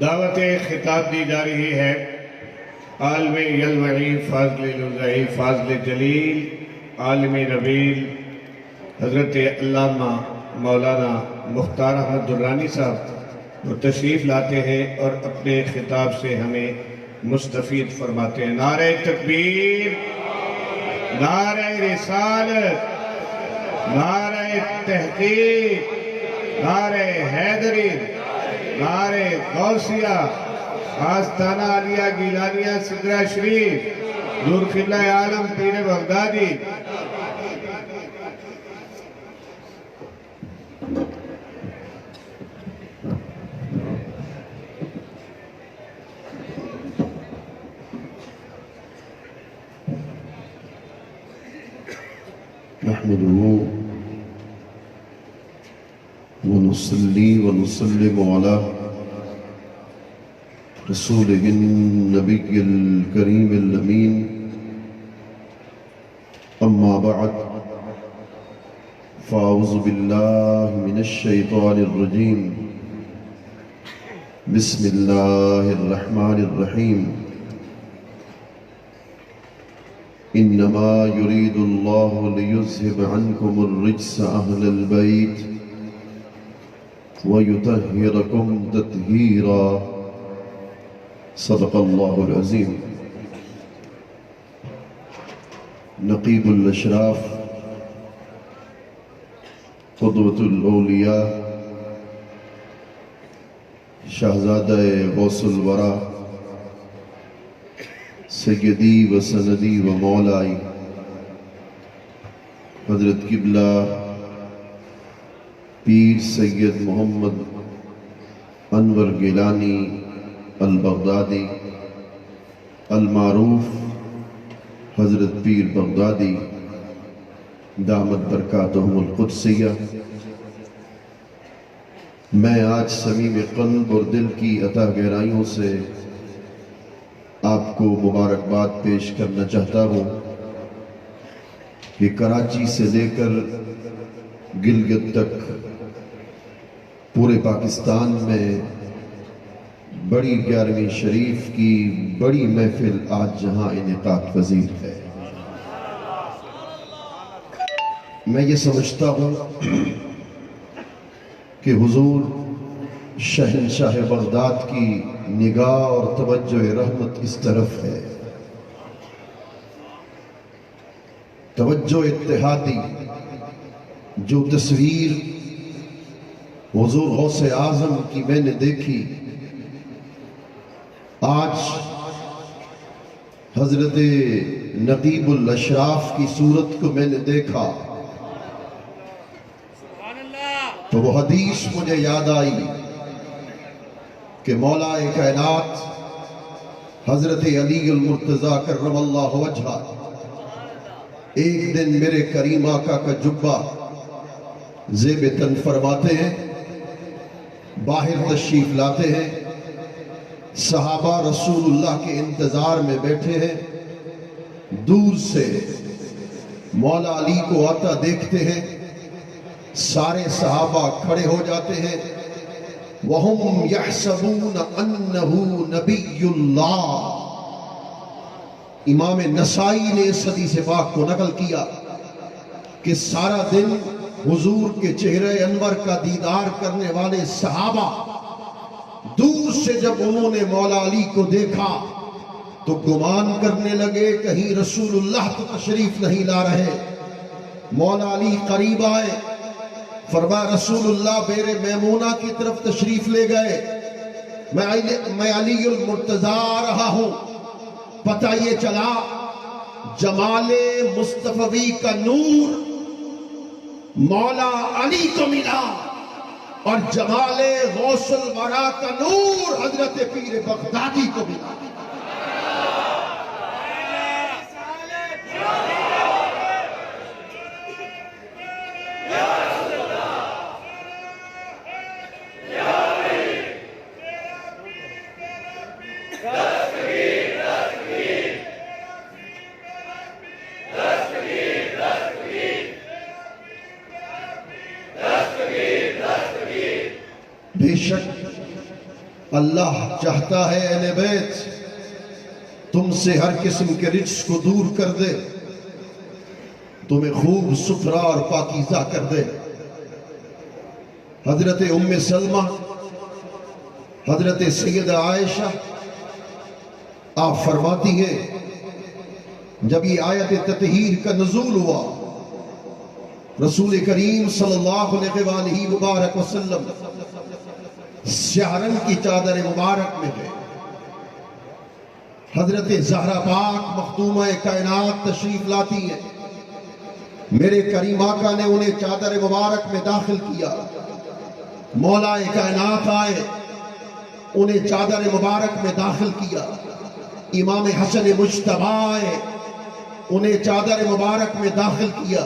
دعوت خطاب دی جا رہی ہے عالم یلمعی فاضل لذعی فاضل جلیل عالم نبیل حضرت علامہ مولانا مختار احمد درانی صاحب وہ تشریف لاتے ہیں اور اپنے خطاب سے ہمیں مستفید فرماتے ہیں۔ نعرہ تکبیر، نعرہ رسالت، نعرہ تحقیق، نعرہ حیدری، نعرہ غوثیہ، آستانہ علیہ گیلانیہ سدرہ شریف، نور قبلہ عالم پیر بغدادی۔ نحمده ونصلي ونسلم على رسوله النبي الكريم الأمين أما بعد فأعوذ بالله من الشيطان الرجيم بسم الله الرحمن الرحيم إنما يريد الله ليذهب عنكم الرجس أهل البيت ويطهركم تطهيرا صدق الله العظيم۔ نقیب الاشراف، قدوة الاولیاء، شہزادہ غوث الورا، سیدی و سندی و مولائی حضرت قبلہ پیر سید محمد انور گیلانی البغدادی المعروف حضرت پیر بغدادی دامت برکاتہم القدسیہ، میں آج صمیم قلب اور دل کی عطا گہرائیوں سے آپ کو مبارکباد پیش کرنا چاہتا ہوں کہ کراچی سے لے کر گلگت تک پورے پاکستان میں بڑی 11ویں شریف کی بڑی محفل آج جہاں انعقاد پذیر ہے۔ میں یہ سمجھتا ہوں کہ حضور شہنشاہ بغداد کی نگاہ اور توجہ رحمت اس طرف ہے، توجہ اتحادی۔ جو تصویر حضور غوث اعظم کی میں نے دیکھی، آج حضرت نقیب الاشراف کی صورت کو میں نے دیکھا تو وہ حدیث مجھے یاد آئی کہ مولا کائنات حضرت علی المرتضیٰ کرم اللہ وجہہ ایک دن میرے کریم آقا کا جبہ زیب تن فرماتے ہیں، باہر تشریف لاتے ہیں، صحابہ رسول اللہ کے انتظار میں بیٹھے ہیں، دور سے مولا علی کو آتا دیکھتے ہیں، سارے صحابہ کھڑے ہو جاتے ہیں، وَهُمْ يَحْسَبُونَ أَنَّهُ نَبِيُّ اللَّهِ۔ امام نسائی نے اس حدیث پاک کو نقل کیا کہ سارا دن حضور کے چہرے انور کا دیدار کرنے والے صحابہ دور سے جب انہوں نے مولا علی کو دیکھا تو گمان کرنے لگے کہیں رسول اللہ تو تشریف نہیں لا رہے۔ مولا علی قریب آئے، فرمایا رسول اللہ بیر میمونہ کی طرف تشریف لے گئے، میں علی المرتضیٰ آ رہا ہوں۔ پتہ یہ چلا جمال مصطفی کا نور مولا علی کو ملا اور جمال غوث الورا کا نور حضرت پیر بغدادی کو ملا۔ بے شک اللہ چاہتا ہے اہل بیت تم سے ہر قسم کے رجس کو دور کر دے، تمہیں خوب ستھرا اور پاکیزہ کر دے۔ حضرت ام سلمہ، حضرت سیدہ عائشہ آپ فرماتی ہے جب یہ آیت تطہیر کا نزول ہوا، رسول کریم صلی اللہ علیہ وآلہ مبارک وسلم سیاہ رنگ کی چادر مبارک میں گئے۔ حضرت زہرا پاک مخدومہ کائنات تشریف لاتی ہے، میرے کریم آقا نے انہیں چادر مبارک میں داخل کیا، مولا کائنات آئے انہیں چادر مبارک میں داخل کیا، امام حسن مجتبی آئے انہیں چادر مبارک میں داخل کیا،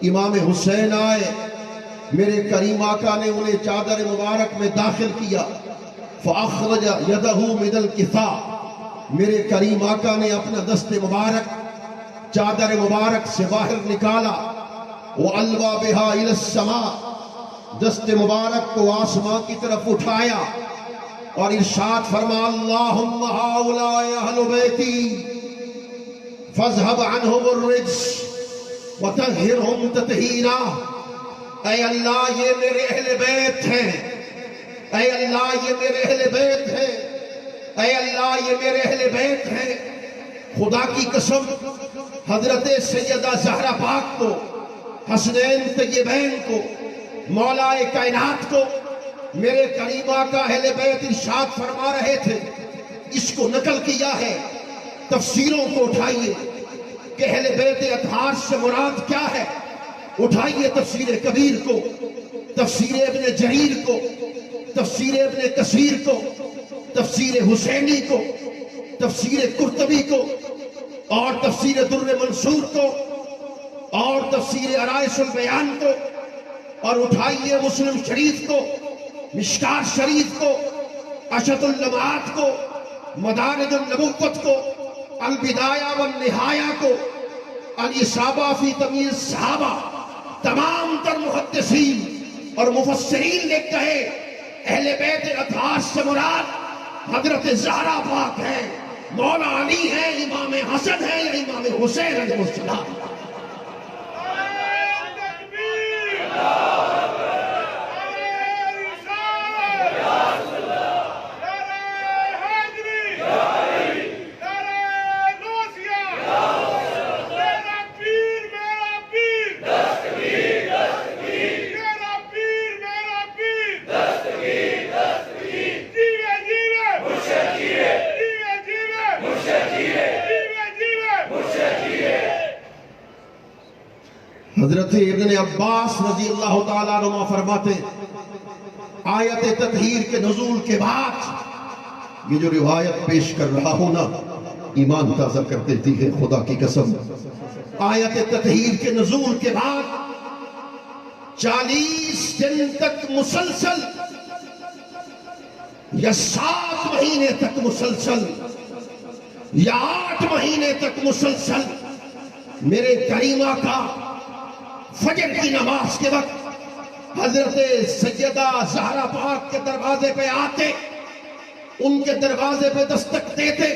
امام حسین آئے میرے کریم آقا نے انہیں چادر مبارک میں داخل کیا۔ فَأَخْرَجَ يَدَهُ مِنَ الْكِفَاءِ، میرے کریم آقا نے اپنا دست مبارک چادر مبارک سے باہر نکالا، وَأَلْوَى بِهَا إِلَى السَّمَاءِ، دست مبارک کو آسمان کی طرف اٹھایا اور ارشاد فرما اللہم ہؤلاء اہل بیتی فاذهب عنہم الرجس وطہرہم تطہیرا، اے اللہ یہ میرے اہل بیت ہیں، اے اللہ یہ میرے اہل بیت ہیں، اے اللہ یہ میرے اہل بیت ہیں۔ خدا کی قسم حضرت سیدہ زہرا پاک کو، حسنین طیبین کو، مولا کائنات کو میرے کریم آقا اہل بیت ارشاد فرما رہے تھے۔ اس کو نقل کیا ہے، تفسیروں کو اٹھائیے کہ اہل بیت اطہار سے مراد کیا ہے، اٹھائیے تفسیر کبیر کو، تفسیر ابن جریر کو، تفسیر ابن کثیر کو، تفسیر حسینی کو، تفسیر قرطبی کو، اور تفسیر در منصور کو، اور تفسیر عرائش البیان کو، اور اٹھائیے مسلم شریف کو، مشکات شریف کو، اشد اللمعات کو، مدارج النبوت کو، البدایہ والنہایہ کو، الاصابہ فی تمییز صحابہ، تمام تر محدثین اور مفسرین نے کہے اہل بیت اطہار سے مراد حضرت زہرا پاک ہے، مولا علی ہے، امام حسن ہے یا امام حسین علیہ السلام۔ حضرت ابن عباس رضی اللہ تعالیٰ عنہ فرماتے آیت تطہیر کے نزول کے بعد یہ جو روایت پیش کر رہا ہوں نا ایمان تازہ کر دیتی ہے، خدا کی قسم۔ آیت تطہیر کے نزول کے بعد 40 دن تک مسلسل یا 7 مہینے تک مسلسل یا 8 مہینے تک مسلسل میرے کریم آقا فجر کی نماز کے وقت حضرت سیدہ زہرا پاک کے دروازے پہ آتے، ان کے دروازے پہ دستک دیتے،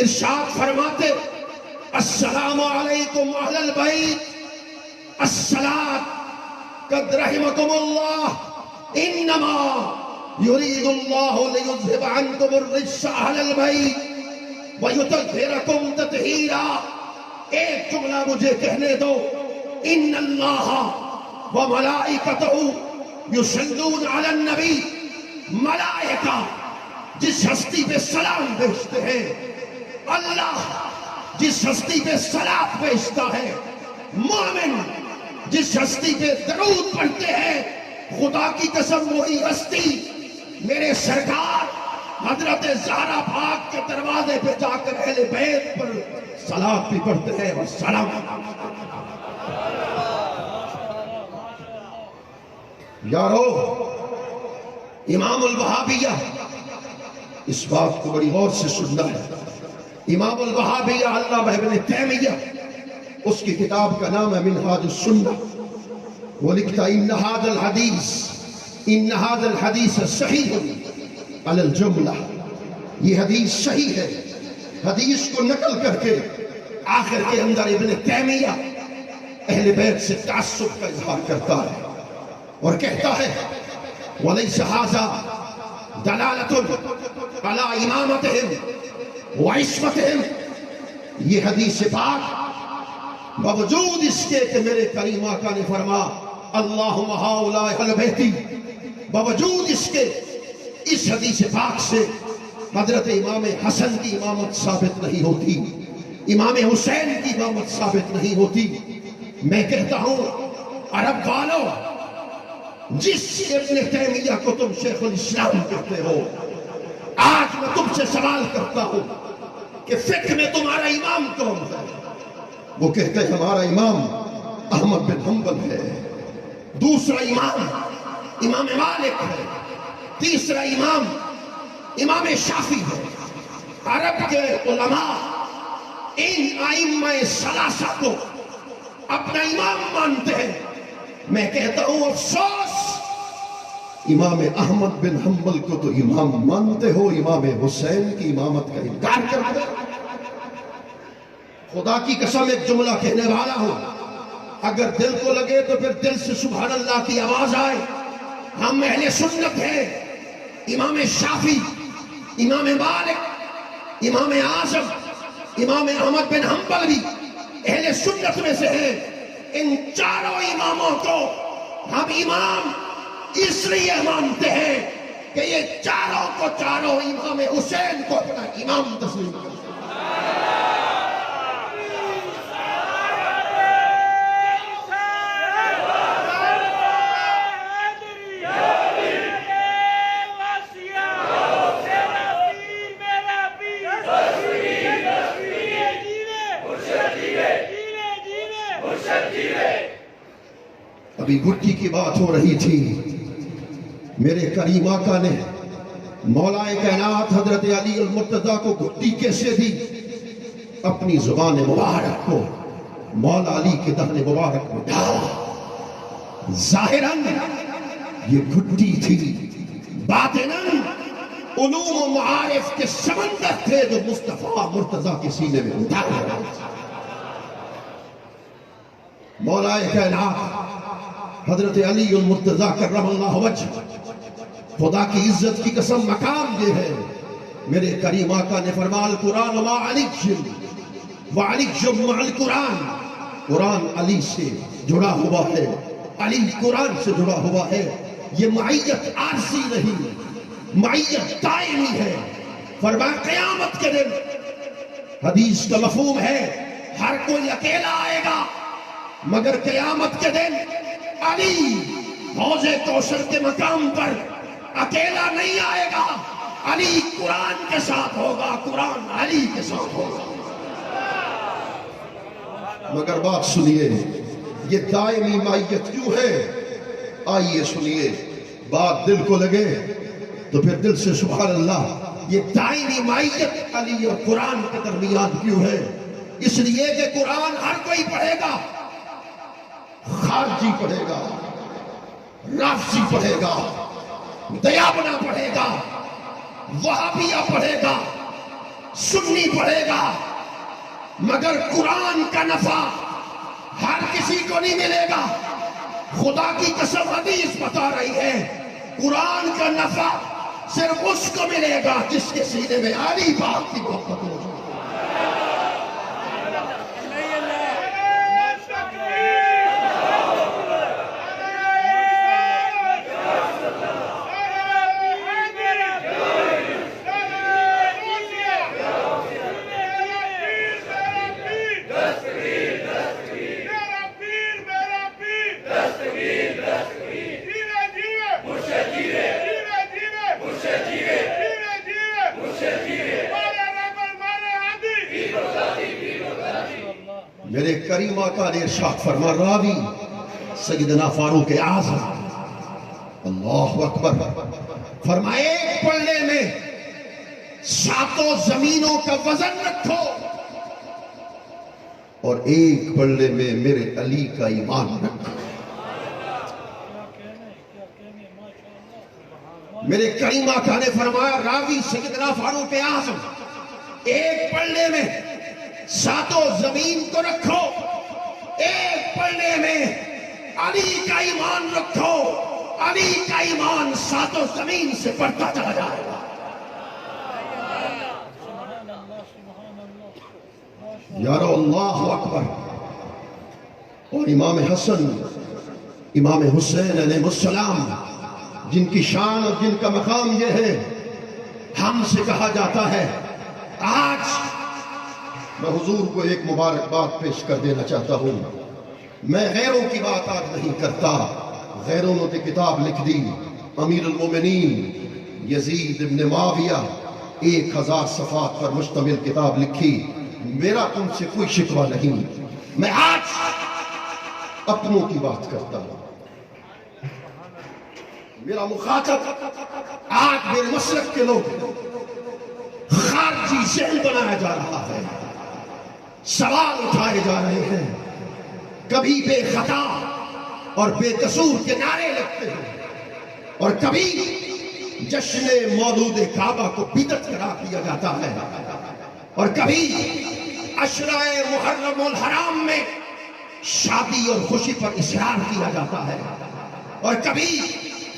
ارشاد فرماتے السلام علیکم اہل البیت الصلاۃ قد رحمکم اللہ انما یرید اللہ لیذہب عنکم الرجس اہل البیت ویطہرکم تطہیرا۔ ایک جملہ مجھے کہنے دو، ان اللہ وملائکتہ یصلون علی النبی، ملائکہ جس ہستی پہ سلام بھیجتے ہیں، اللہ جس ہستی پہ صلاۃ بھیجتا ہے، مومن جس ہستی پہ درود پڑھتے ہیں، خدا کی قسم وہی ہستی میرے سرکار حضرت زہرا پاک کے دروازے پہ جا کر اہل بیت پر صلاۃ بھی پڑھتے ہیں اور سلام۔ یارو امام الوہابیہ، اس بات کو بڑی غور سے سننا ہے، امام الوہابیہ علامہ ابن تیمیہ، اس کی کتاب کا نام ہے منہاج السنہ، وہ لکھتا ان هذا الحدیث صحیح علی الجملہ. یہ حدیث صحیح ہے. حدیث کو نقل کر کے آخر کے اندر ابن تیمیہ اہل بیت سے تعصب کا اظہار کرتا ہے اور کہتا ہے وَلَيْسَ هَذَا دَلَالَةٌ عَلَىٰ إِمَامَتِهِمْ وَعِصْمَتِهِمْ. یہ حدیث پاک باوجود اس کے کہ میرے کریم آقا نے فرما اللہم ہؤلاء اہل بیتی، باوجود اس کے اس حدیث پاک سے حضرت امام حسن کی امامت ثابت نہیں ہوتی، امام حسین کی امامت ثابت نہیں ہوتی. میں کہتا ہوں عرب والو، جس ابن تیمیہ کو تم شیخ الاسلام کہتے ہو، آج میں تم سے سوال کرتا ہوں کہ فقہ میں تمہارا امام کون ہے؟ وہ کہتے ہیں ہمارا امام احمد بن حنبل ہے، دوسرا امام امام مالک ہے، تیسرا امام امام شافعی ہے. عرب کے علماء ان ائمہ ثلاثہ کو اپنا امام مانتے ہیں. میں کہتا ہوں افسوس، امام احمد بن حنبل کو تو امام مانتے ہو، امام حسین کی امامت کا انکار کرتے ہو. خدا کی قسم ایک جملہ کہنے والا ہوں، اگر دل کو لگے تو پھر دل سے سبحان اللہ کی آواز آئے. ہم اہل سنت ہیں. امام شافعی، امام مالک، امام اعظم، امام احمد بن حنبل بھی اہل سنت میں سے ہیں. ان چاروں اماموں کو ہم امام اس لیے مانتے ہیں کہ یہ چاروں کو چاروں امام حسین کو اپنا امام تسلیم کرتے ہیں. ابھی گھٹی کی بات ہو رہی تھی. میرے کریم آقا نے مولا کائنات حضرت علی المرتضیٰ کو گھٹی کیسے دی؟ اپنی زبان مبارک کو مولا علی کے دہن مبارک میں ڈالا. ظاہراً یہ گھٹی تھی، باطناً علوم و معارف کے سمندر تھے جو مصطفیٰ مرتضیٰ کے سینے میں اتارے رہے تھے. مولا کائنات حضرت علی المرتضیٰ کرم اللہ وجہ، خدا کی عزت کی قسم مقام یہ ہے. میرے کریم آقا نے فرمایا القرآن ما علی وعلی مع القرآن. قرآن علی سے جڑا ہوا ہے، علی قرآن سے جڑا ہوا ہے. یہ معیت عارضی نہیں، معیت دائمی ہے. فرمایا قیامت کے دن، حدیث کا مفہوم ہے ہر کوئی اکیلا آئے گا، مگر قیامت کے دن علی حوض کوثر کے مقام پر اکیلا نہیں آئے گا. علی قرآن کے ساتھ ہوگا، قرآن علی کے ساتھ ہوگا. مگر بات سنیے، یہ دائمی معیت کیوں ہے؟ آئیے سنیے، بات دل کو لگے تو پھر دل سے سبحان اللہ. یہ دائمی معیت علی اور قرآن کے درمیان کیوں ہے؟ اس لیے کہ قرآن ہر کوئی پڑھے گا، خارجی پڑھے گا، رافضی پڑھے گا، دیابنا پڑھے گا، وہابیہ پڑھے گا، سنی پڑھے گا، مگر قرآن کا نفع ہر کسی کو نہیں ملے گا. خدا کی قسم حدیث بتا رہی ہے قرآن کا نفع صرف اس کو ملے گا جس کے سینے میں علی پاک کی محبت ہو. میرے کریم آقا نے ارشاد فرما راوی سیدنا فاروق اعظم اللہ اکبر فرمائے ایک پلڑے میں 7 زمینوں کا وزن رکھو اور ایک پلڑے میں میرے علی کا ایمان رکھو. میرے کریم آقا نے فرمایا، راوی سیدنا فاروق اعظم، ایک پلڑے میں ساتوں زمین کو رکھو، ایک پلڑے میں علی کا ایمان رکھو، علی کا ایمان ساتوں زمین سے بڑھتا چلا جائے گا۔ یارو اللہ اکبر۔ اور امام حسن، امام حسین علیہ السلام، جن کی شان اور جن کا مقام یہ ہے، ہم سے کہا جاتا ہے، آج میں حضور کو ایک مبارکباد پیش کر دینا چاہتا ہوں۔ میں غیروں کی بات آج نہیں کرتا، غیروں نے کتاب لکھ دی، امیر المومنین یزید ابن معاویہ 1000 صفحات پر مشتمل کتاب لکھی۔ میرا ان سے کوئی شکوہ نہیں، میں آج اپنوں کی بات کرتا ہوں۔ میرا مخاطب آج میرے مسلک کے لوگ خارجی ذہن بنایا جا رہا ہے، سوال اٹھائے جا رہے ہیں، کبھی بے خطا اور بے قصور کے نعرے لگتے ہیں، اور کبھی جشن مولود کعبہ کو بدعت قرار دیا جاتا ہے، اور کبھی عشرہ محرم الحرام میں شادی اور خوشی پر اصرار کیا جاتا ہے، اور کبھی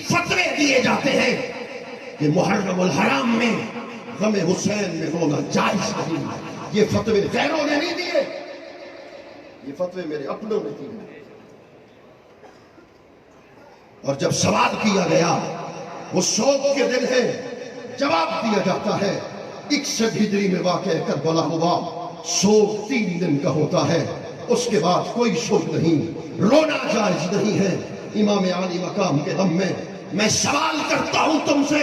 فتوے دیے جاتے ہیں کہ محرم الحرام میں غم حسین میں رونا جائز نہیں۔ یہ فتوے غیروں نے نہیں دیے، یہ فتوے میرے اپنوں نے دیے۔ اور جب سوال کیا گیا، وہ سوگ کے دن ہے، جواب دیا جاتا ہے 61 ہجری میں واقع کربلا ہوا، سوگ 3 دن کا ہوتا ہے، اس کے بعد کوئی سوگ نہیں، رونا جائز نہیں ہے امام عالی مقام کے غم میں۔ میں سوال کرتا ہوں تم سے،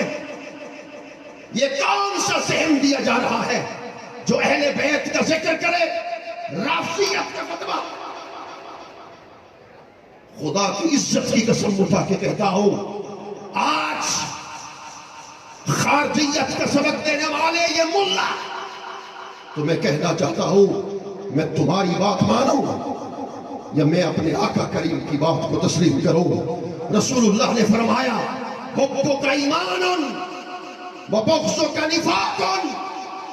یہ کون سا ذہن دیا جا رہا ہے جو اہل بیت کا ذکر کرے، رافضیت کا فتویٰ؟ خدا کی عزت کی قسم اٹھا کے کہتا ہوں، آج خارجیت کا سبق دینے والے یہ ملا، تو میں کہنا چاہتا ہوں، میں تمہاری بات مانوں یا میں اپنے آقا کریم کی بات کو تسلیم کروں؟ رسول اللہ نے فرمایا، حبک ایمان وبغضک نفاق،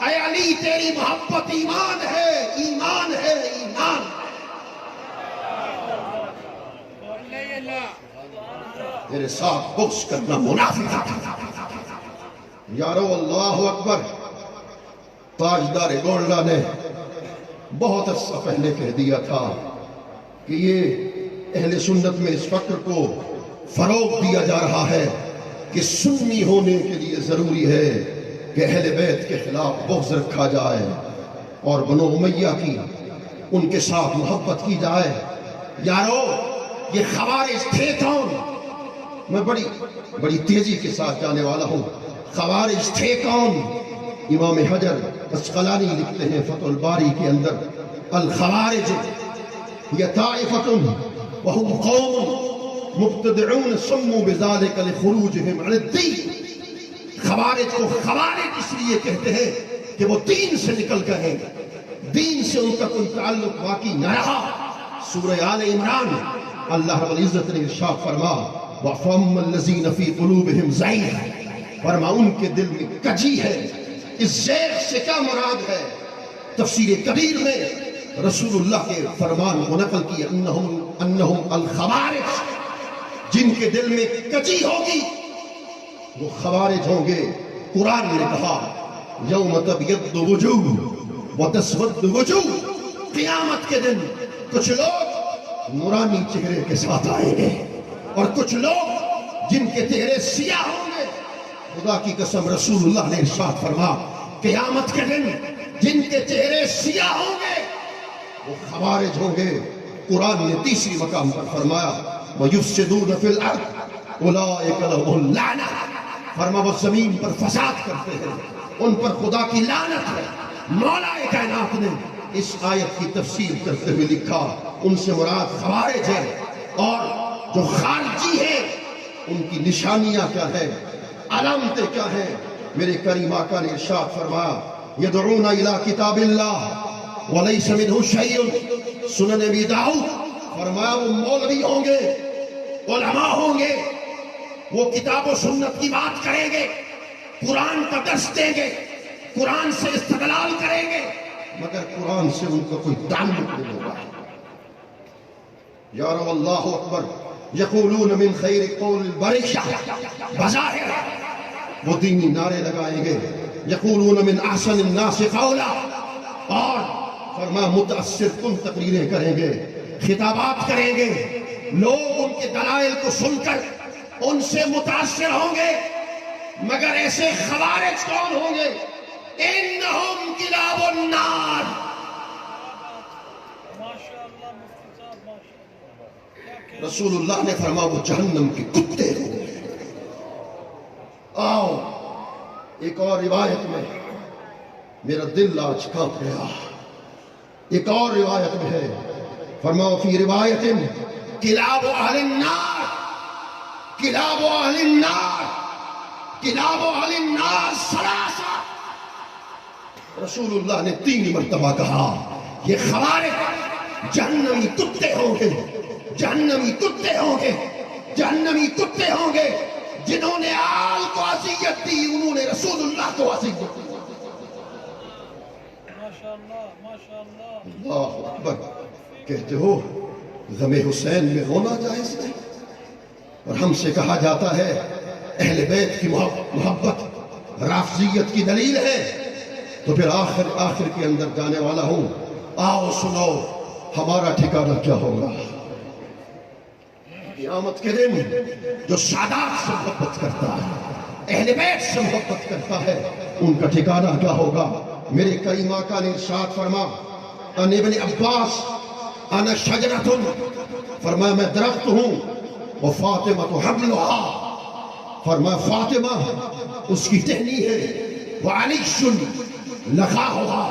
اے علی تیری محبت ایمان ہے، ایمان ہے، ایمان۔ تیرے ساتھ بغض کرنا منافقت ہے۔ یارو اللہ اکبر۔ تاجدار گولڈا نے بہت عرصہ پہلے کہہ دیا تھا کہ یہ اہل سنت میں اس فکر کو فروغ دیا جا رہا ہے کہ سنی ہونے کے لیے ضروری ہے کہ اہل بیت کے خلاف بغض رکھا جائے اور بنو امیہ کی ان کے ساتھ محبت کی جائے۔ یارو یہ خوارج تھے کون؟ میں بڑی تیزی کے ساتھ جانے والا ہوں۔ خوارج تھے کون؟ امام حجر اسقلانی لکھتے ہیں فتح الباری کے اندر، الخوارج یہ طائفۃ وہم قوم مبتدعون سموا بذلك لخروجهم عن الدین۔ خوارج کو خوارج اس لیے کہتے ہیں کہ وہ دین سے نکل گئے، دین سے ان کا کوئی تعلق باقی نہ رہا۔ سورہ آل عمران اللہ رب العزت نے ارشاد فرما، وَفَمَّ الَّذِينَ فِي قُلُوبِهِمْ زَيْغٌ، فرما ان کے دل میں کجی ہے۔ اس زیغ سے کیا مراد ہے؟ تفسیر کبیر میں رسول اللہ کے فرمان کو نقل کیا، انہم الخوارج، جن کے دل میں کجی ہوگی وہ خوارج ہوں گے۔ قرآن نے کہا یوم تبیض وجوہ وتسود وجوہ، قیامت کے دن کچھ لوگ نورانی چہرے کے ساتھ آئیں گے اور کچھ لوگ جن کے چہرے سیاہ ہوں گے۔ خدا کی قسم رسول اللہ نے ارشاد فرما، قیامت کے دن جن کے چہرے سیاہ ہوں گے وہ خوارج ہوں گے۔ قرآن نے تیسری مقام پر فرمایا، وَيُفْسِدُونَ فِي الْأَرْضِ أُولَٰئِكَ لَهُمُ اللَّعْنَةُ، فرما وہ زمین پر فساد کرتے ہیں، ان پر خدا کی لعنت ہے۔ مولا کائنات نے اس آیت کی تفسیر کرتے ہوئے لکھا، ان سے مراد خوارج ہے، اور جو خارجی ہے ان کی نشانیاں کیا ہیں، علامتیں کیا ہیں؟ میرے کریم آقا نے ارشاد فرمایا، یدعون الی کتاب اللہ ولیس منہ شیء، سنن ابی داؤد، فرمایا وہ مولوی ہوں گے، علماء ہوں گے، وہ کتاب و سنت کی بات کریں گے، قرآن کا درس دیں گے، قرآن سے استدلال کریں گے، مگر قرآن سے ان کا کوئی تعلق نہیں ہوگا۔ یا رب اللہ اکبر، یقولون من خیر قول البریہ، بظاہر وہ دینی نعرے لگائیں گے، یقولون من احسن الناس قولا، اور فرما متاثر کن تقریریں کریں گے، خطابات کریں گے، لوگ ان کے دلائل کو سن کر ان سے متاثر ہوں گے، مگر ایسے خوارج کون ہوں گے؟ انہم کلاب النار، رسول اللہ نے فرمایا وہ جہنم کے کتے ہوں گے۔ آؤ ایک اور روایت میں، میرا دل آج کانپ گیا، ایک اور روایت میں ہے، فرماؤ فی روایت کلاب اہل النار، کلاب اہل النار، کلاب اہل النار ثلاثہ، رسول اللہ نے 3 مرتبہ کہا یہ خوارج جہنمی کتے ہوں گے، جہنمی کتے ہوں گے، جہنمی کتے ہوں گے، جنہوں نے آل کو اذیت دی انہوں نے رسول اللہ کو اذیت دی۔ اللہ اکبر، کہتے ہو غم حسین میں رونا جائز نہیں، اور ہم سے کہا جاتا ہے اہل بیت کی محبت رافضیت کی دلیل ہے، تو پھر آخر کے اندر جانے والا ہوں، آؤ سنو ہمارا ٹھکانہ کیا ہوگا قیامت کے دن۔ جو سادات سے محبت کرتا ہے، اہل بیت سے محبت کرتا ہے، ان کا ٹھکانہ کیا ہوگا؟ میرے کریم آقا نے ارشاد فرما ان ابن عباس انا شجرۃ، فرمایا میں درخت ہوں، وہ فاطمہ تو حبلھا، فرمایا فاطمہ اس کی ٹہنی ہے، وعلی لقاؤھا،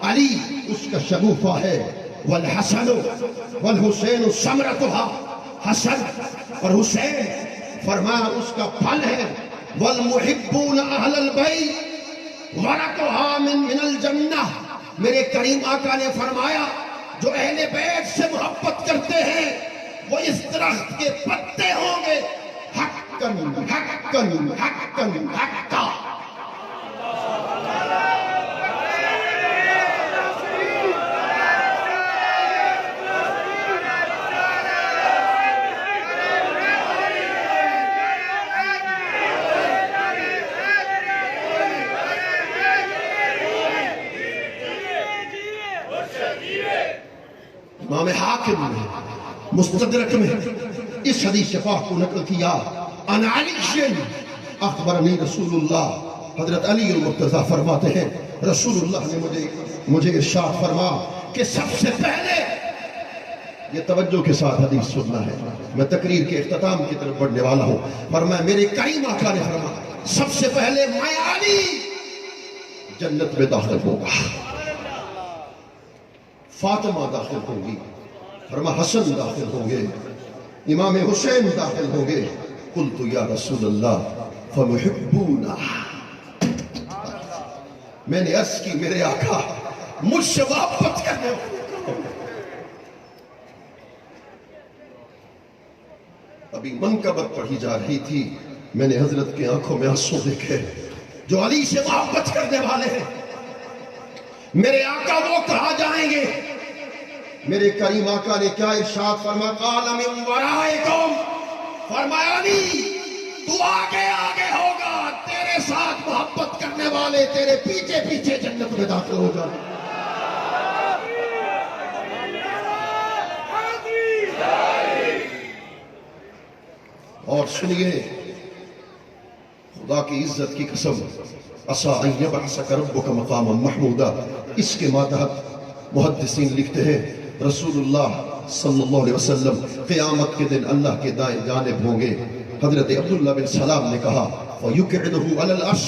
علی اس کا شگوفہ ہے، والحسن والحسین ثمرتھا، حسن اور حسین فرمایا اس کا پھل ہے، والمحبون اہل البیت ورقھا من الجنہ، میرے کریم آقا نے فرمایا جو اہل بیت سے محبت کرتے ہیں وہ اس درخت کے پتے ہوں گے، حقاً حقاً حقاً حقاً۔ امام حاکم نے مستدرک میں اس حدیث پاک کو نقل کیا، ان علی اخبرنی رسول اللہ، حضرت علی المرتضیٰ فرماتے ہیں رسول اللہ نے مجھے ارشاد فرما کہ سب سے پہلے، یہ توجہ کے ساتھ حدیث سننا ہے، میں تقریر کے اختتام کی طرف بڑھنے والا ہوں، فرمایا میرے کریم آقا نے فرمایا سب سے پہلے میں علی جنت میں داخل ہوگا، فاطمہ داخل ہوگی، فرما حسن داخل ہوں گے، امام حسین داخل ہوں گے، قلت یا رسول اللہ فمحبونا، میں نے عرض کی میرے آقا مجھ سے محبت کرنے والے، ابھی منقبت پڑھی جا رہی تھی، میں نے حضرت کی آنکھوں میں آنسو دیکھے، جو علی سے محبت کرنے والے ہیں، میرے آقا وہ کہاں جائیں گے؟ میرے کریم آقا نے کیا ارشاد فرمایا؟ قال من ورائکم، فرمایا علی تو آگے آگے ہوگا، تیرے ساتھ محبت کرنے والے تیرے پیچھے پیچھے جنت میں داخل ہو جائیں۔ اور سنیے خدا کی عزت کی قسم، عسیٰ ان یبعثک ربک مقاما محمودا، اس کے ماتحت محدثین لکھتے ہیں رسول اللہ صلی اللہ علیہ وسلم قیامت کے دن اللہ کے دائیں جانب ہوں گے، حضرت عبداللہ بن سلام نے کہا وَيُقْعِدُهُ عَلَى الْعَرْشِ،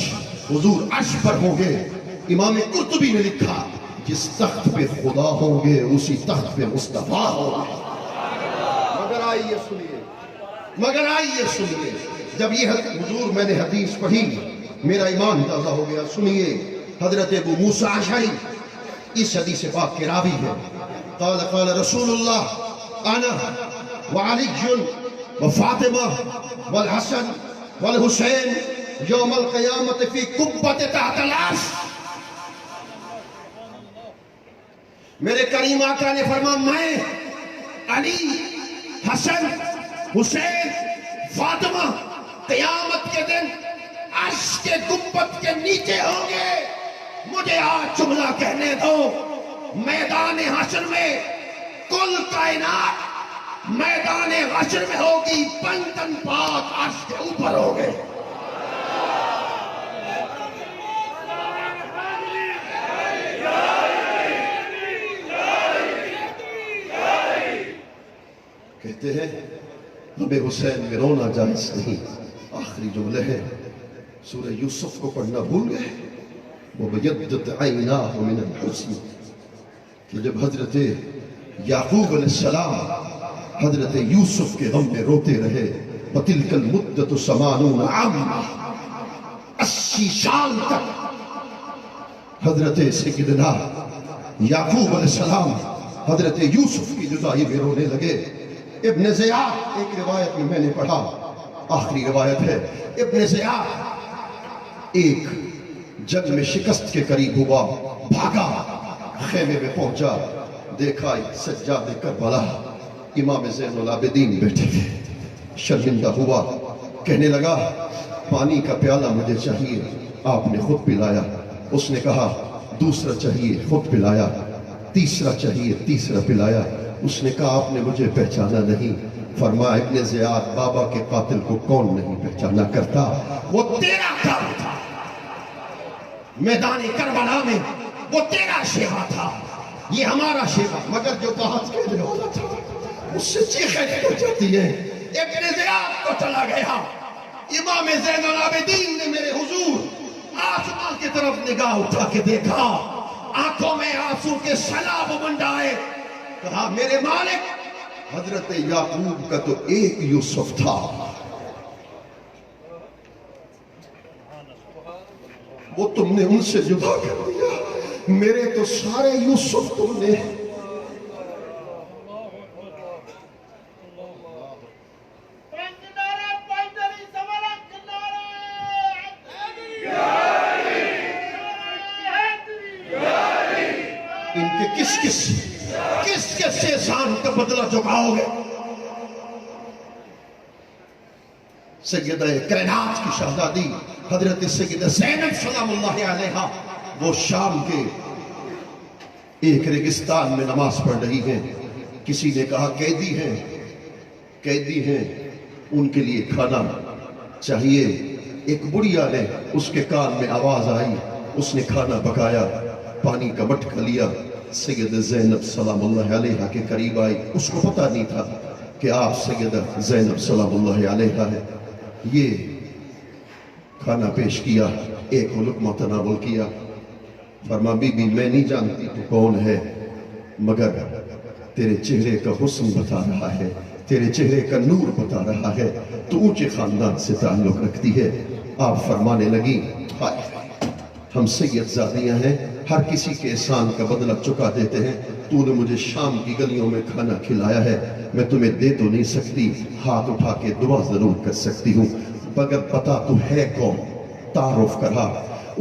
حضور عرش پر ہوں گے، امام قرطبی نے لکھا جس تخت پہ خدا ہوں گے اسی تخت پہ مصطفیٰ ہوں گے۔ مگر آئیے سنیے، جب یہ حضور میں نے حدیث پڑھی میرا ایمان تازہ ہو گیا۔ سنیے حضرت ابو موسیٰ اشعری اس حدیث پاک کے راوی ہے، قال قال رسول اللہ انا وعلی و فاطمہ والحسن والحسین یوم القیامت فی قبۃ تحت العرش. میرے کریم آقا نے فرمایا میں علی، حسن، حسین، فاطمہ قیامت کے دن عرش کے گنبد کے نیچے ہوں گے. مجھے آج جملہ کہنے دو، میدان حشر میں کل کائنات میدان حشر میں ہوگی، بندن پاک عرش کے اوپر ہوگے. کہتے ہیں ہمیں حسین میں رونا جائز نہیں. آخری جملے ہیں، سورہ یوسف کو پڑھنا بھول گئے. وَبَيَضَّتْ عَيْنَاهُ مِنَ الْحُزْنِ، کہ جب حضرت یعقوب علیہ السلام حضرت یوسف کے غم میں روتے رہے، وَتِلْكَ الْمُدَّةُ 80 عَامًا، 80 سال تک حضرت سیدنا یعقوب علیہ السلام حضرت یوسف کی جدائی میں رونے لگے. ابن زیاد ایک روایت میں نے پڑھا، آخری روایت ہے، ابن زیاد ایک جنگ میں شکست کے قریب ہوا، بھاگا، خیمے میں پہنچا، دیکھا سجاد کربلا امام زین العابدین بیٹھے تھے. شرمندہ ہوا، کہنے لگا پانی کا پیالہ مجھے چاہیے. آپ نے خود پلایا. اس نے کہا دوسرا چاہیے، خود پلایا. تیسرا چاہیے، تیسرا پلایا. اس نے کہا آپ نے مجھے پہچانا نہیں. فرمایا ابن زیاد بابا کے قاتل کو کون نہیں پہچانا کرتا، وہ تیرا کام تھا. میدان کربلا میں وہ تیرا شیوا تھا، یہ ہمارا شیوا. مگر جو بات کہنے والا تھا اس سے چیخیں نکل جاتی ہے. ابن زیاد کو چلا گیا. امام زین العابدین نے میرے حضور آسمان کی طرف نگاہ اٹھا کے دیکھا، آنکھوں میں آنسو کے سیلاب منڈائے. کہا میرے مالک، حضرت یعقوب کا تو ایک یوسف تھا، وہ تم نے ان سے جدا کر دیا. میرے تو سارے یوسف تم نے. ان کے کس کس سے احسان کا بدلہ چکاؤ گے؟ سیدہ کائنات کی شہزادی حضرت سیدہ زینب سلام اللہ علیہا وہ شام کے ایک ریگستان میں نماز پڑھ رہی ہیں. کسی نے کہا قیدی ہیں ان کے لیے کھانا چاہیے. ایک بڑھیا نے اس کے کان میں آواز آئی، اس نے کھانا پکایا، پانی کا مٹکا لیا، سیدہ زینب سلام اللہ علیہا کے قریب آئی. اس کو پتہ نہیں تھا کہ آپ سیدہ زینب سلام اللہ علیہا ہے. یہ کھانا پیش کیا، ایک لقمہ تناول کیا. فرما بی بی میں نہیں جانتی تو کون ہے، مگر تیرے چہرے کا حسن بتا رہا ہے، تیرے چہرے کا نور بتا رہا ہے، تو اونچے خاندان سے تعلق رکھتی ہے. آپ فرمانے لگی ہم سید زادیاں ہیں، ہر کسی کے احسان کا بدلہ چکا دیتے ہیں. تو نے مجھے شام کی گلیوں میں کھانا کھلایا ہے، میں تمہیں دے تو نہیں سکتی، ہاتھ اٹھا کے دعا ضرور کر سکتی ہوں، مگر پتا تو ہے کون، تعارف کرا.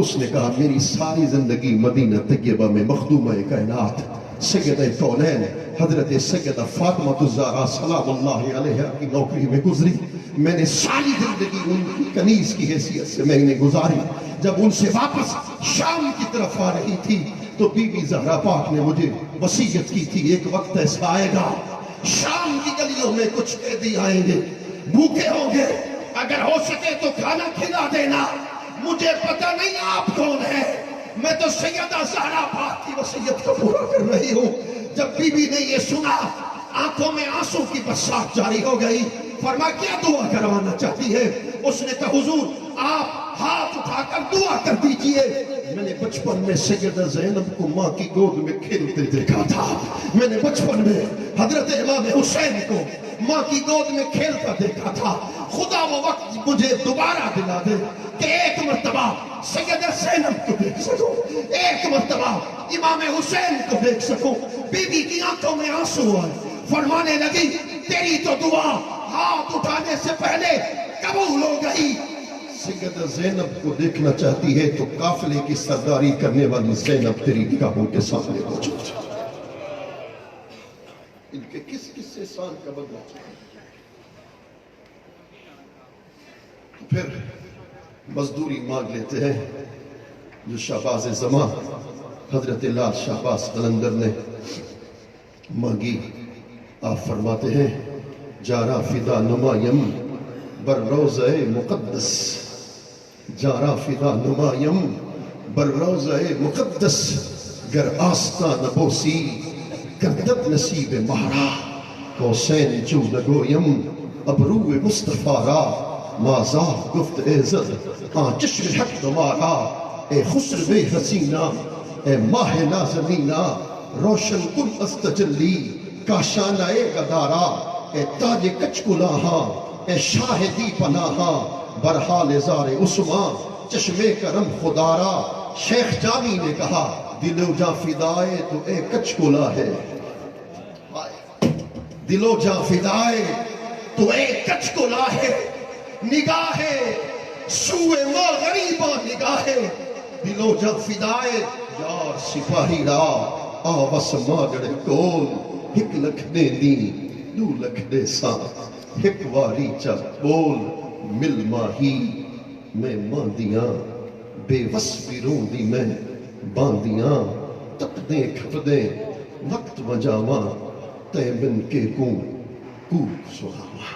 اس نے کہا میری ساری زندگی مدینہ طیبہ میں مخدومہ کائنات سیدہ کونین حضرت سیدہ فاطمہ الزہرا سلام اللہ علیہا کی نوکری میں گزری. میں نے ساری زندگی ان کی کنیز کی حیثیت سے میں نے گزاری. جب ان سے واپس شام کی طرف آ رہی تھی تو بی بی زہرا پاک نے مجھے وصیت کی تھی ایک وقت ایسا آئے گا شام کی گلیوں میں کچھ قیدی آئیں گے، بھوکے ہوں گے، اگر ہو سکے تو کھانا کھلا دینا. مجھے پتہ نہیں آپ کون ہیں، میں تو سیدہ زہرا پاک کی وصیت کو پورا کر رہی ہوں. جب بی بی نے یہ سنا آنکھوں میں آنسو کی برسات جاری ہو گئی. فرما کیا دعا کروانا چاہتی ہے؟ اس نے کہا حضور آپ ہاتھ اٹھا کر دعا کر دیجئے. میں نے بچپن میں سیدہ زینب کو ماں کی گود میں کھیلتے دیکھا تھا. میں نے بچپن میں حضرت امام حسین کو ماں کی گود میں کھیلتا دیکھا تھا. خدا وہ وقت مجھے دوبارہ دلا دے کہ ایک مرتبہ سیدہ زینب کو دیکھ سکوں، ایک مرتبہ امام حسین کو دیکھ سکوں. بی بی کی آنکھوں میں آنسو آئے. فرمانے لگی تیری تو دعا ہاتھ اٹھا آنے سے پہلے قبول ہو گئی۔ سیدہ زینب کو دیکھنا چاہتی ہے تو قافلے کی سرداری کرنے والی زینب تیری نگاہوں کے سامنے موجود ہے۔ ان کے کس کس احسان کا بدلہ چاہیے؟ پھر مزدوری مانگ لیتے ہیں جو شہباز زمان حضرت لال شہباز قلندر نے مانگی۔ آپ فرماتے ہیں جارا فدا نمایم بر روضہ مقدس، جارا فدا نمایم بر روضہ مقدس، گر آستان بوسی گردد نصیب مہرا، حسین جو نگویم ابرو مصطفیٰ را، مازا گفت عزت آن چشم حق نمارا، اے خسر بے حسینہ اے ماہ نازنینہ، روشن کن از تجلی کاشانہ گدارا، اے تاج کچ کلاہاں اے شاہدی پناہاں، برحال زار عثمان چشم کرم خدارا۔ شیخ جامی نے کہا دل و جاں فدائے تو اے کچ کلا ہے، دل و جاں فدائے تو اے کچ کلا ہے، نگاہ سوئے ما غریبہ نگاہ، دل و جاں فدائے یار سپاہی را، آوس ماگڑ کول ہک لکھ دے دی دو لکھ دے ساں، ہک واری چا بول مل ماہی، میں ماندیاں بے وس بھی رون دی میں باندیاں، تپ دیں کھپ دیں وقت وجاواں، تے بن کے کوں کو سہاواں،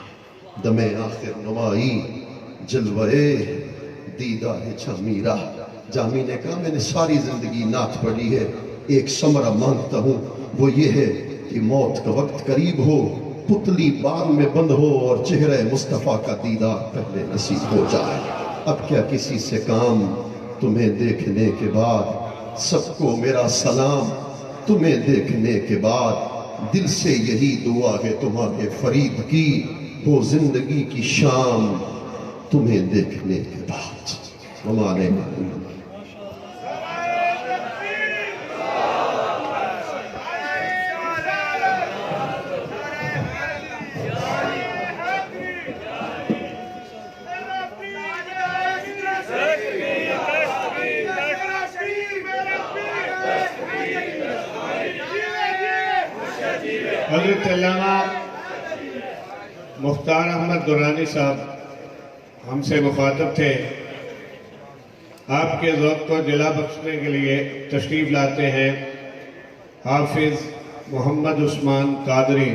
دم آخر نوائی جلوے دیدار جامیرہ۔ جامی نے کہا میں نے ساری زندگی نعت پڑھی ہے، ایک ثمرہ مانگتا ہوں، وہ یہ ہے کہ موت کا وقت قریب ہو، پتلی بال میں بند ہو اور چہرہ مصطفیٰ کا دیدار پہلے نصیب ہو جائے۔ اب کیا کسی سے کام، تمہیں دیکھنے کے بعد سب کو میرا سلام، تمہیں دیکھنے کے بعد دل سے یہی دعا ہے تمہارے فرید کی، ہو زندگی کی شام تمہیں دیکھنے کے بعد۔ ہمارے حضرت علامہ مختار احمد درانی صاحب ہم سے مخاطب تھے، آپ کے ذوق کو جلا بخشنے کے لیے تشریف لاتے ہیں حافظ محمد عثمان قادری،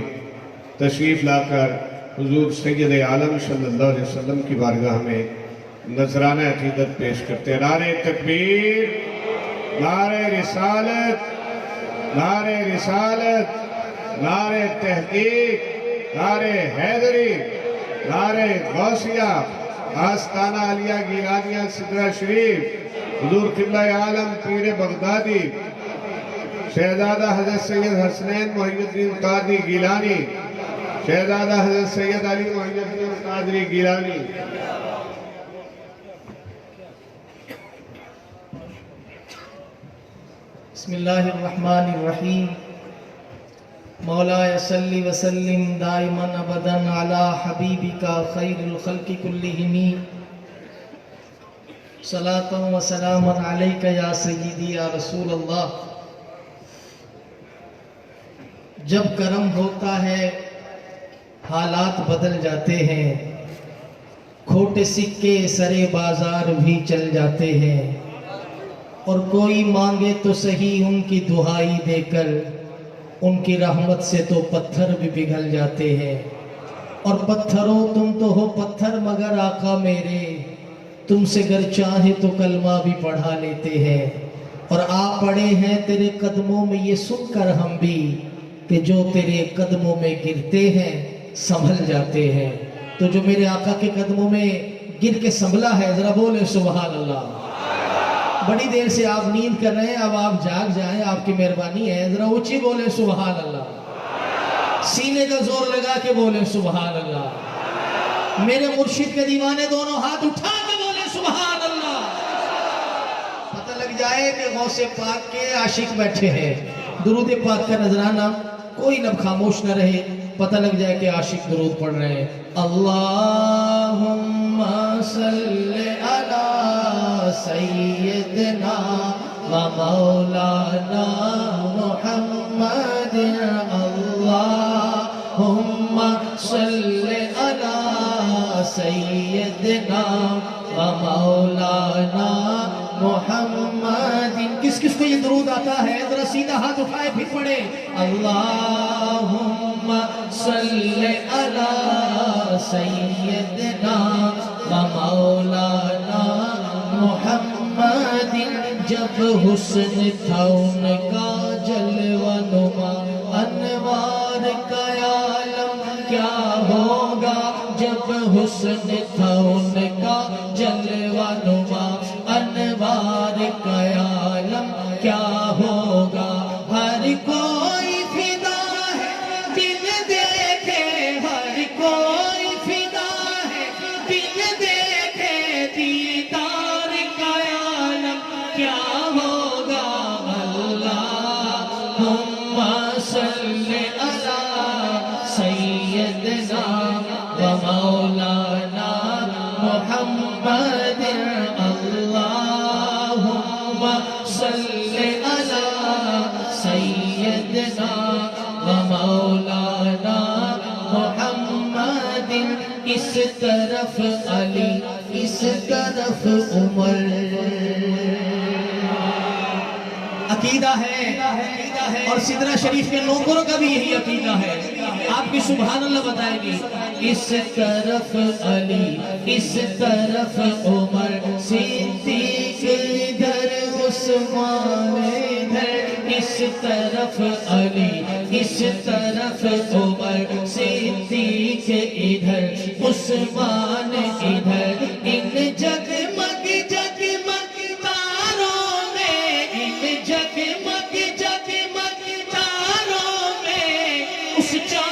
تشریف لا کر حضور سید عالم صلی اللہ علیہ وسلم کی بارگاہ میں نذرانہ عقیدت پیش کرتے ہیں۔ نعرہ تکبیر، نعرہ رسالت، نعرہ رسالت، نعرہ تحقیق، نعرہ حیدری، نعرہ غوثیہ، آستانہ علیہ گیلانیہ سدرہ شریف، حضور قبلہ عالم پیر بغدادی، شہزادہ حضرت سید حسنین محی الدین قادری گیلانی، شہزادہ حضرت سید علی محی الدین قادری گیلانی۔ بسم اللہ الرحمن الرحیم، مولا صلی وسلم دائما ابدا علی حبیبک خیر الخلق کلہم، صلاۃ و سلام علیک یا سیدی یا رسول اللہ۔ جب کرم ہوتا ہے حالات بدل جاتے ہیں، کھوٹے سکے سرے بازار بھی چل جاتے ہیں، اور کوئی مانگے تو صحیح ان کی دہائی دے کر ان کی رحمت سے تو پتھر بھی پگھل جاتے ہیں۔ اور پتھروں تم تو ہو پتھر مگر آقا میرے، تم سے گر چاہے تو کلمہ بھی پڑھا لیتے ہیں، اور آ پڑے ہیں تیرے قدموں میں یہ سن کر ہم بھی کہ جو تیرے قدموں میں گرتے ہیں سنبھل جاتے ہیں۔ تو جو میرے آقا کے قدموں میں گر کے سنبھلا ہے ذرا بولے سبحان اللہ۔ بڑی دیر سے آپ نیند کر رہے ہیں، اب آپ جاگ جائیں، آپ کی مہربانی ہے، ذرا اونچی بولے سبحان اللہ، سینے کا زور لگا کے بولے سبحان اللہ، میرے مرشد کے دیوانے دونوں ہاتھ اٹھا کے بولے سبحان اللہ، پتہ لگ جائے کہ غوث پاک کے عاشق بیٹھے ہیں۔ درود پاک کا نذرانہ، کوئی لب خاموش نہ رہے، پتہ لگ جائے کہ عاشق درود پڑھ رہے ہیں. اللہم صلی علی سیدنا و مولانا محمد. اللہم صلی علی سیدنا و مولانا محمد. کس کس کو یہ درود آتا ہے ذرا سیدھا ہاتھ اٹھائے پھر پڑھے. اللہم صلی علی سیدنا و مولانا محمد. جب حسن تھا ان کا جلوہ نما انوار کا عالم کیا ہوگا. جب حسن تھا ان کا جلوہ نما انوار کا عالم کیا ہوگا. ہر کوئی فدا ہے بن دیکھے, ہر کوئی فدا ہے بن دیکھے دیدار کا عالم کیا ہوگا. اللہم صلی علی سیدنا و مولانا محمد. اللہم صلی علی سیدنا و مولانا محمد. اس طرف علی اس طرف عمر. عقیدہ ہے اور سدرہ شریف کے نوکروں کا بھی یہی عقیدہ ہے. آپ کی سبحان اللہ بتائے گی. اس طرف علی اس طرف عمر صدیق ادھر عثمان ادھر. اس طرف علی اس طرف عمر صدیق ادھر عثمان ادھر.